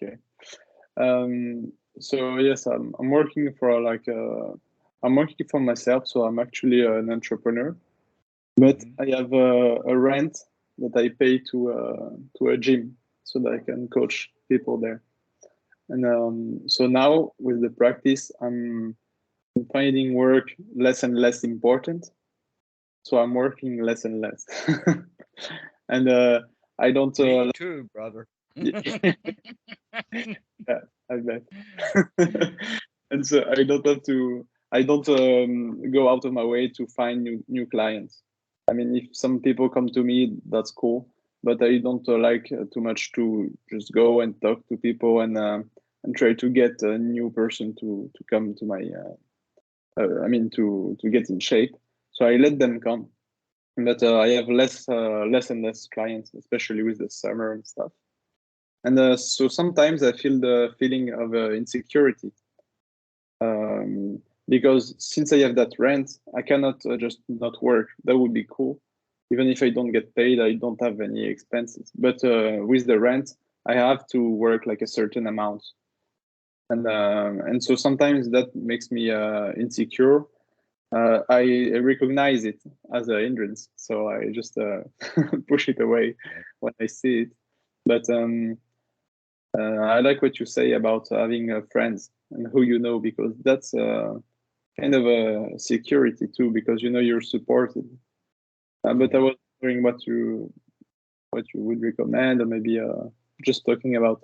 Okay. So yes, I'm working for like I'm working for myself, so I'm actually an entrepreneur. But Hmm. I have a rent that I pay to a gym so that I can coach people there. And so now with the practice, I'm finding work less and less important. So I'm working less and less, and I don't. Me too, brother. Yeah, I bet. And so I don't have to. I don't go out of my way to find new clients. I mean, if some people come to me, that's cool. But I don't like too much to just go and talk to people and try to get a new person to come to my. I mean, to get in shape. So I let them come, but I have less and less clients, especially with the summer and stuff. And so sometimes I feel the feeling of insecurity because since I have that rent, I cannot just not work. That would be cool. Even if I don't get paid, I don't have any expenses. But with the rent, I have to work like a certain amount, and so sometimes that makes me insecure. I recognize it as a hindrance, so I just push it away Okay. when I see it. But I like what you say about having friends and who you know, because that's kind of a security too, because you know you're supported. But I Mhm. was wondering what you would recommend, or maybe just talking about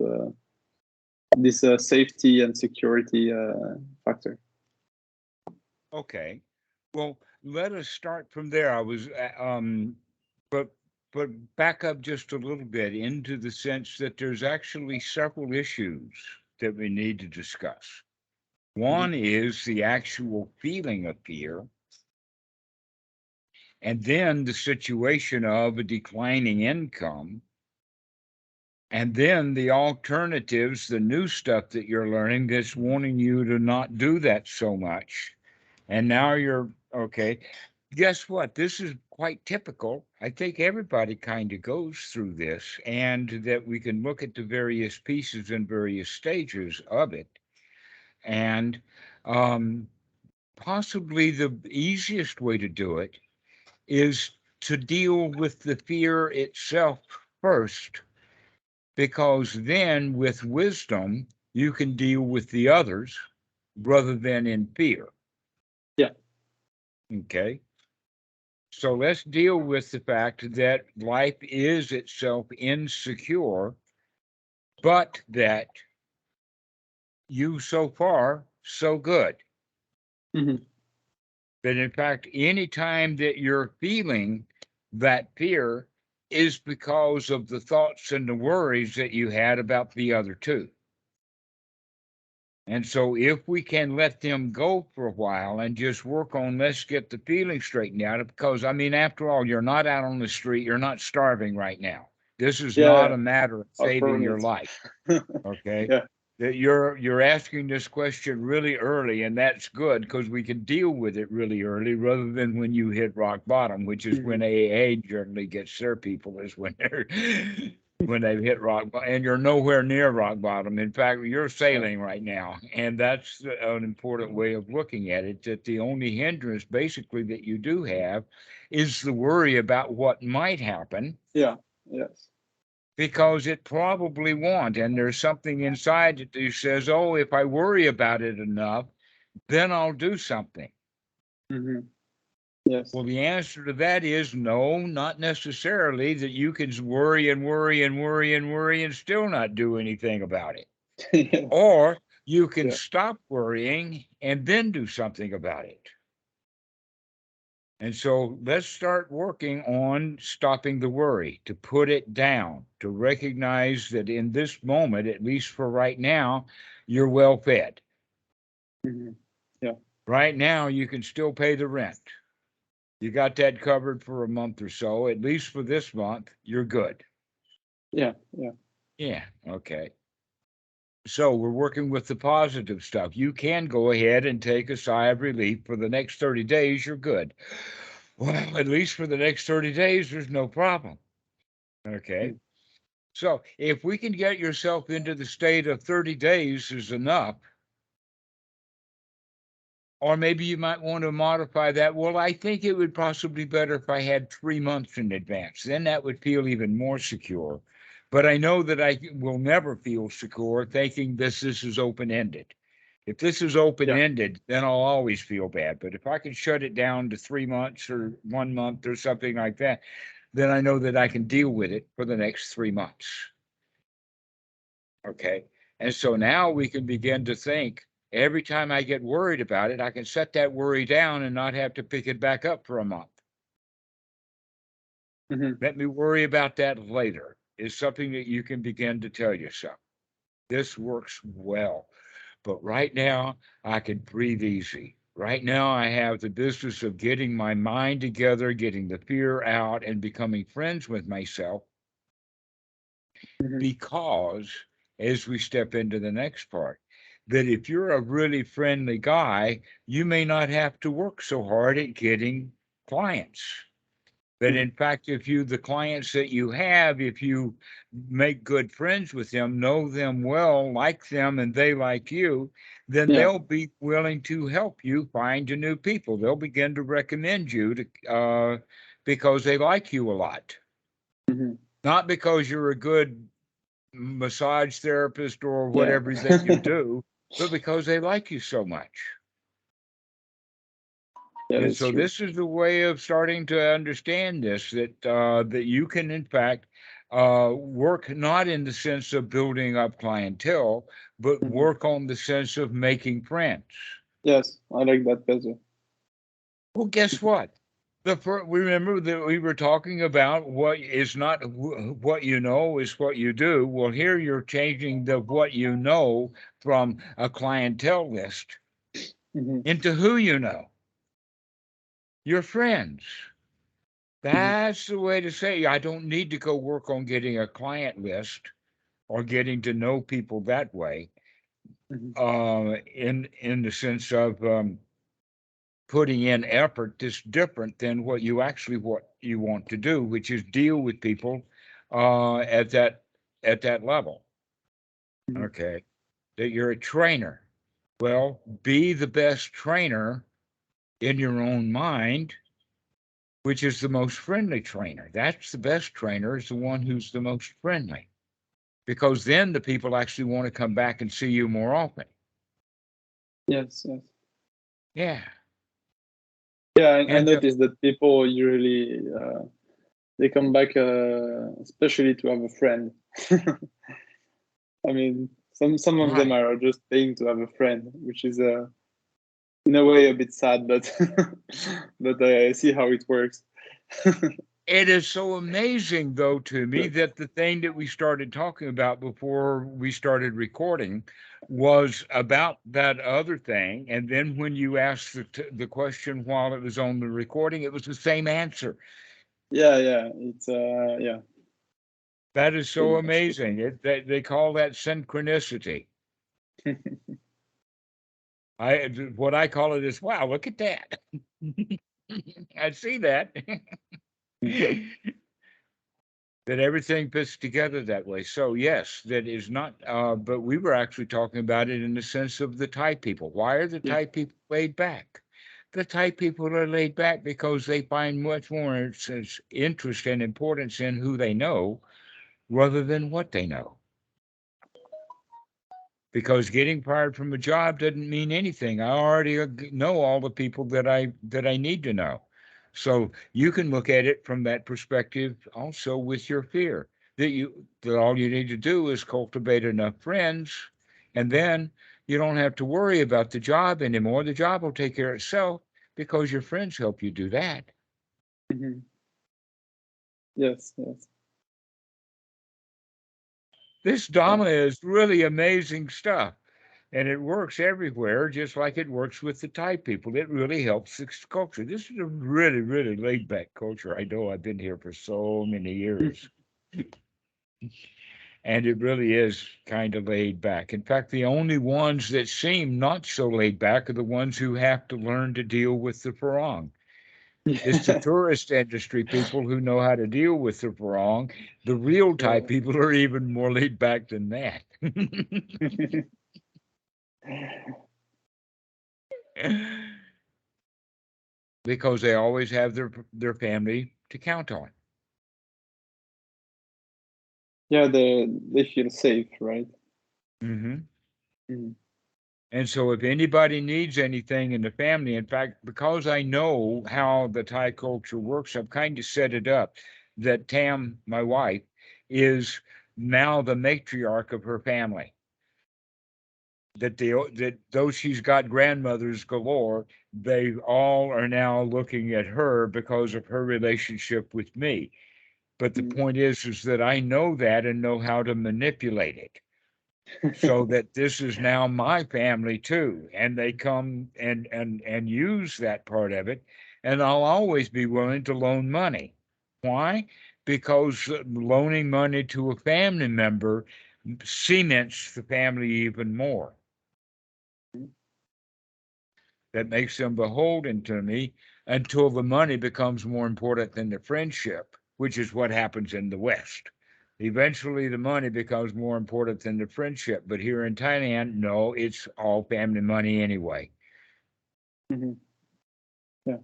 this safety and security factor. Okay. Well, let us start from there. But but back up just a little bit into the sense that there's actually several issues that we need to discuss. Mhm. One is the actual feeling of fear, and then the situation of a declining income, and then the alternatives, the new stuff that you're learning that's wanting you to not do that so much. And now you're okay. Guess what? This is quite typical. I think everybody kind of goes through this, and that we can look at the various pieces and various stages of it. And um, possibly the easiest way to do it is to deal with the fear itself first, because then with wisdom, you can deal with the others rather than in fear. Yeah. Okay. So let's deal with the fact that life is itself insecure, but that you so far, so good. Hmm. That in fact, any time that you're feeling that fear is because of the thoughts and the worries that you had about the other two. And so if we can let them go for a while and just work on, let's get the feeling straightened out, because I mean, after all, you're not out on the street, you're not starving right now. This is not Yeah. a matter of saving your Affirm life. it. Okay. Yeah. That you're asking this question really early, and that's good because we can deal with it really early rather than when you hit rock bottom, which is when Hmm. AA generally gets their people, is when they're when they've hit rock bottom, and you're nowhere near rock bottom. In fact, you're Yeah. sailing right now, and that's an important way of looking at it. That the only hindrance, basically, that you do have is the worry about what might happen, Yeah. Yes. because it probably won't. And there's something inside that says, oh, if I worry about it enough, then I'll do something. Hmm. Yes. Well, the answer to that is no, not necessarily, that you can worry and worry and worry and worry and still not do anything about it. Yeah. Or you can Yeah. stop worrying and then do something about it. And so let's start working on stopping the worry, to put it down, to recognize that in this moment, at least for right now, you're well fed. Hmm. Yeah. Right now, you can still pay the rent. You got that covered for a month or so. At least for this month, you're good. Yeah. Yeah. Yeah. Okay. So we're working with the positive stuff. You can go ahead and take a sigh of relief. For the next 30 days, you're good. Well, at least for the next 30 days, there's no problem. Okay. So if we can get yourself into the state of 30 days is enough, or maybe you might want to modify that. Well, I think it would possibly be better if I had 3 months in advance. Then that would feel even more secure. But I know that I will never feel secure thinking this is open-ended. If this is Yeah. open-ended, then I'll always feel bad. But if I can shut it down to 3 months or 1 month or something like that, then I know that I can deal with it for the next 3 months. Okay. And so now we can begin to think every time I get worried about it, I can set that worry down and not have to pick it back up for a month. Mm-hmm. Let me worry about that later, is something that you can begin to tell yourself. This works well. But right now, I can breathe easy. Right now, I have the business of getting my mind together, getting the fear out, and becoming friends with myself. Mm-hmm. Because as we step into the next part, that if you're a really friendly guy, you may not have to work so hard at getting clients. That Mm-hmm. in fact, the clients that you have, if you make good friends with them, know them well, like them, and they like you, then Yeah. they'll be willing to help you find new people. They'll begin to recommend you because they like you a lot, Mm-hmm. not because you're a good massage therapist or Yeah. whatever that you do, but because they like you so much. Yeah, And that's so true. this is the way of starting to understand this, that you can in fact work not in the sense of building up clientele, but Mm-hmm. work on the sense of making friends. Yes, I like that better. Well, guess what? We remember that we were talking about what is not what you know is what you do. Well, here you're changing the what you know from a clientele list Mm-hmm. into who you know, your friends. Mm-hmm. That's the way to say I don't need to go work on getting a client list or getting to know people that way. Mm-hmm. In the sense of putting in effort that's different than what you want to do, which is deal with people at that level. Mm-hmm. Okay, that you're a trainer. Well, be the best trainer in your own mind, which is the most friendly trainer. That's the best trainer, is the one who's the most friendly, because then the people actually want to come back and see you more often. Yes, yes. Yeah, Yeah, I and noticed that people usually they come back, especially to have a friend. I mean, some of them right. are just paying to have a friend, which is in a way a bit sad, but but I see how it works. It is so amazing, though, to me that the thing that we started talking about before we started recording was about that other thing. And then when you asked the question while it was on the recording, it was the same answer. Yeah, yeah, it's yeah, That is pretty so much. amazing. They call that synchronicity. What I call it is, wow, look at that. I see that. That everything fits together that way. So yes, that is not. But we were actually talking about it in the sense of the Thai people. Why are the Yeah. Thai people laid back? The Thai people are laid back because they find much more interest and importance in who they know rather than what they know. Because getting fired from a job doesn't mean anything. I already know all the people that I need to know. So you can look at it from that perspective also with your fear that all you need to do is cultivate enough friends, and then you don't have to worry about the job anymore. The job will take care of itself because your friends help you do that. Mhm. Yes, yes. This Yeah. Dhamma is really amazing stuff. And it works everywhere, just like it works with the Thai people. It really helps the culture. This is a really, really laid back culture. I know I've been here for so many years, and it really is kind of laid back. In fact, the only ones that seem not so laid back are the ones who have to learn to deal with the farang. It's the tourist industry people who know how to deal with the wrong. The real type people are even more laid back than that. Because they always have their family to count on. Yeah, they feel safe, right? Mm-hmm. Mm-hmm. And so if anybody needs anything in the family, in fact, because I know how the Thai culture works, I've kind of set it up that Tam, my wife, is now the matriarch of her family. That though she's got grandmothers galore, they all are now looking at her because of her relationship with me. But the point is that I know that and know how to manipulate it. So that this is now my family too, and they come and use that part of it, and I'll always be willing to loan money. Why? Because loaning money to a family member cements the family even more. That makes them beholden to me until the money becomes more important than the friendship, which is what happens in the West. Eventually, the money becomes more important than the friendship. But here in Thailand, no, it's all family money anyway. Mm-hmm. Yeah.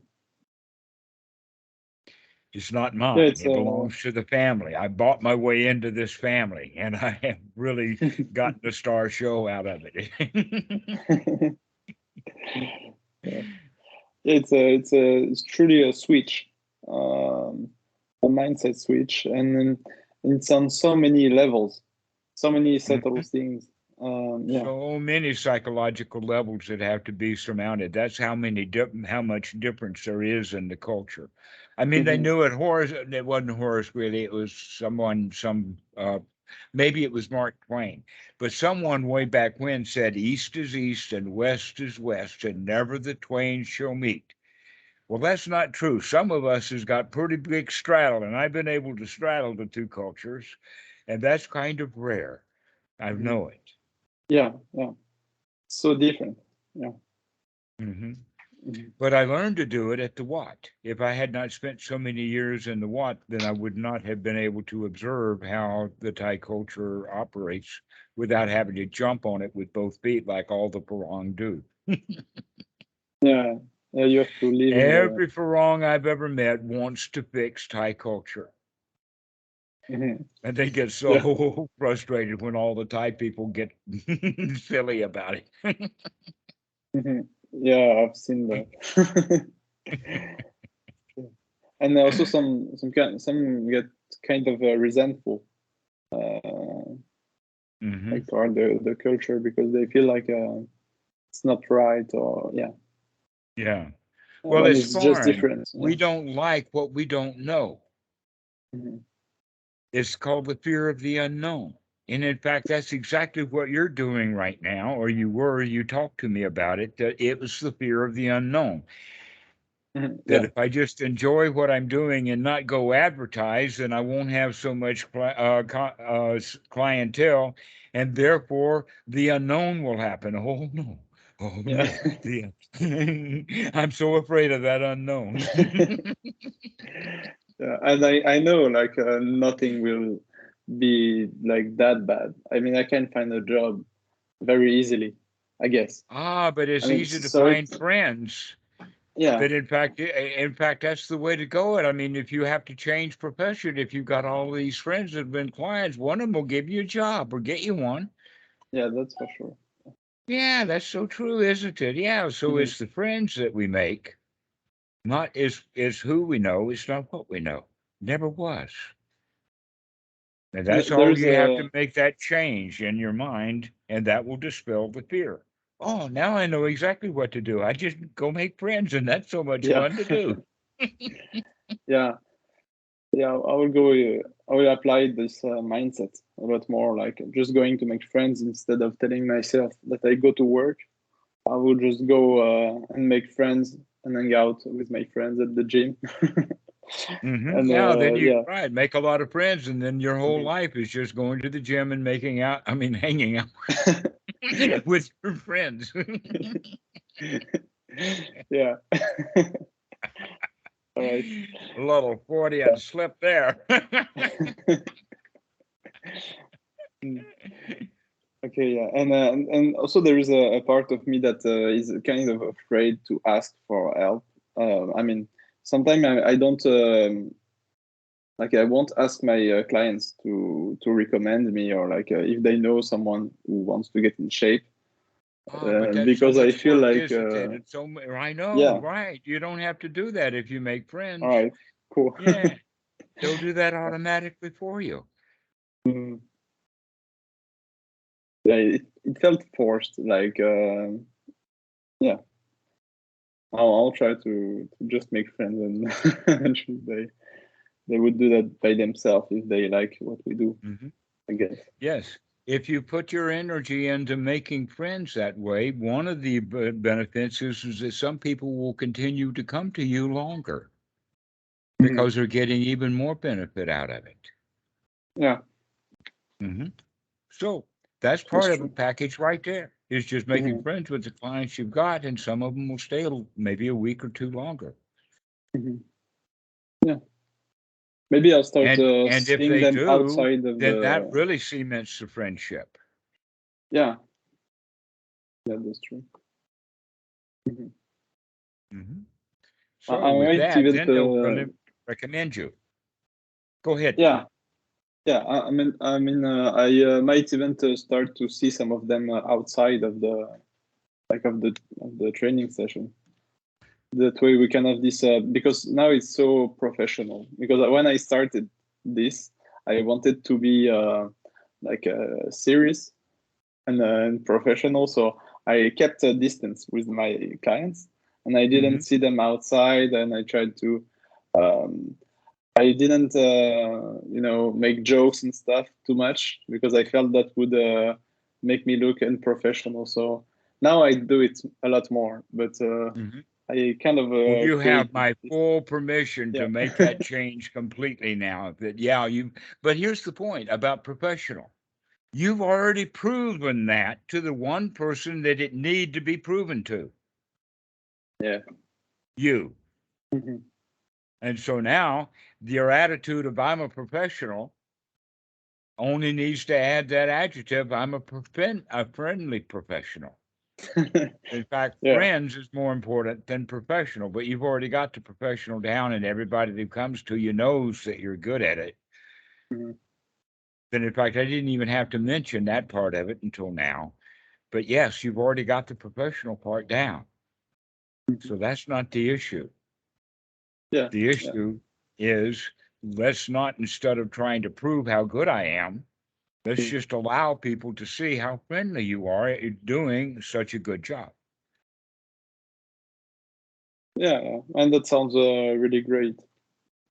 It's not Yeah, mine. it's It belongs to the family. I bought my way into this family, and I have really gotten a star show out of it. yeah. It's truly a switch, a mindset switch, and then it's on so many levels, so many subtle Mhm. things. Yeah. So many psychological levels that have to be surmounted. That's how much difference there is in the culture. I mean, they Mm-hmm. knew it. Horace, it wasn't Horace really. It was maybe it was Mark Twain, but someone way back when said, "East is east and west is west, and never the twain shall meet." Well, that's not true. Some of us has got pretty big straddle, and I've been able to straddle the two cultures, and that's kind of rare. I Mm-hmm. know it. Yeah. Yeah. So different. Yeah. Hmm. Mm-hmm. But I learned to do it at the Wat. If I had not spent so many years in the Wat, then I would not have been able to observe how the Thai culture operates without having to jump on it with both feet like all the Farang do. Yeah. Yeah. You have to live in the. Every Farang I've ever met wants to fix Thai culture. Mm-hmm. And they get Yeah. so frustrated when all the Thai people get silly about it. Mm-hmm. Yeah. I've seen that. And also some get kind of resentful, uh, Hmm. like toward the culture because they feel like it's not right, or yeah, Yeah. Well, when it's it's just foreign. different. We Yeah. don't like what we don't know. Mm-hmm. It's called the fear of the unknown. And in fact, that's exactly what you're doing right now, or you were, you talked to me about it, that it was the fear of the unknown. Mm-hmm. That Yeah. if I just enjoy what I'm doing and not go advertise, then I won't have so much clientele, and therefore the unknown will happen. Oh no, oh Yeah. no, I'm so afraid of that unknown. Yeah. And I know like nothing will be like that bad. I mean, I can find a job very easily, I guess. But I it's mean, easy to so find it's friends. yeah. But in fact, that's the way to go. It. I mean, if you have to change profession, if you've got all these friends that have been clients, one of them will give you a job or get you one. Yeah, that's for sure. Yeah, that's so true, isn't it? Yeah. So Mm-hmm. it's the friends that we make, not is who we know. It's not what we know. Never was. And that's all There's you have a to make that change in your mind, and that will dispel the fear. Oh, now I know exactly what to do. I just go make friends, and that's so much yeah. fun to do. Yeah. Yeah, I will go. I will apply this mindset a lot more. Like just going to make friends instead of telling myself that I go to work. I will just go and make friends and hang out with my friends at the gym. Hmm. And Yeah, then you yeah, right make a lot of friends, and then your whole Mhm. life is just going to the gym and making out. I mean, hanging out with your friends. yeah, All right. A little Freudian slip there. Mm. Okay, yeah, and also there is a part of me that is kind of afraid to ask for help. I mean, sometimes I don't like I won't ask my clients to recommend me, or like if they know someone who wants to get in shape, But that's so because I much feel work, like isn't it? It's so I know, yeah. right? You don't have to do that if you make All friends. right, cool. Yeah, they'll do that automatically for you. Mm. Yeah, it felt forced. Like yeah, I'll try to just make friends, and eventually they would do that by themselves if they like what we do, Hmm. I guess. Yes. If you put your energy into making friends that way, one of the benefits is that some people will continue to come to you longer Mhm. because they're getting even more benefit out of it. Yeah, Hmm. So that's that's part of the true. package right there. Is just making Hmm. friends with the clients you've got, and some of them will stay maybe a week or two longer. Hmm. Yeah, maybe I'll start And if seeing they them do, outside of then that the. really cements the friendship. Yeah, yeah, that's true. Hmm. Hmm. I So with might that, even then they'll really recommend you. Go ahead. yeah, yeah. I might even start to see some of them outside of the like of the training session. That way we can have this because now it's so professional. Because when I started this, I wanted to be like serious and professional. So I kept a distance with my clients, and I Hmm. didn't see them outside. And I tried to, um, I didn't, make jokes and stuff too much because I felt that would make me look unprofessional. So now I do it a lot more, but Hmm. I kind of Well, you create have my this. full permission to Yeah. make that change completely now. That, yeah, but here's the point about professional. You've already proven that to the one person that it need to be proven to, Yeah. you. Mhm. And so now your attitude of I'm a professional only needs to add that adjective, I'm a friendly professional. In fact, Yeah. friends is more important than professional, but you've already got the professional down, and everybody that comes to you knows that you're good at it. Mhm. Then, in fact, I didn't even have to mention that part of it until now. But yes, you've already got the professional part down. Mhm. So that's not the issue. Yeah. The Yeah. issue is let's not, instead of trying to prove how good I am, let's Mhm. just allow people to see how friendly you are at doing such a good job. Yeah. Yeah. And that sounds really great.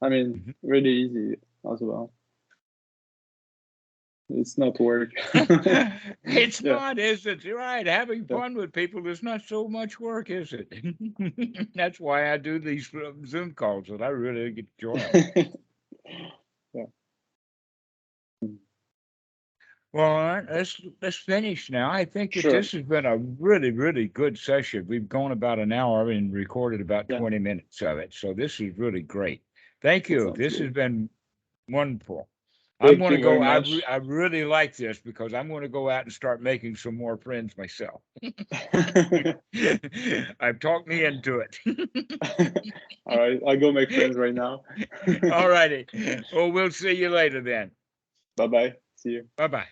I mean, Mhm. really easy as well. It's not work. It's Yeah. not, is it? You're right. Having Yeah. fun with people is not so much work, is it? That's why I do these Zoom calls, that I really get joy them. Yeah. Mm. Well, all right, let's finish now. I think that Sure. this has been a really, really good session. We've gone about an hour and recorded about Yeah. 20 minutes of it. So this is really great. Thank That you. sounds This has good. been wonderful. I'm Thank going to you very go. much. I really like this because I'm going to go out and start making some more friends myself. I've talked me into it. All right. I'll go make friends right now. All righty. Well, we'll see you later then. Bye bye. See you. Bye bye.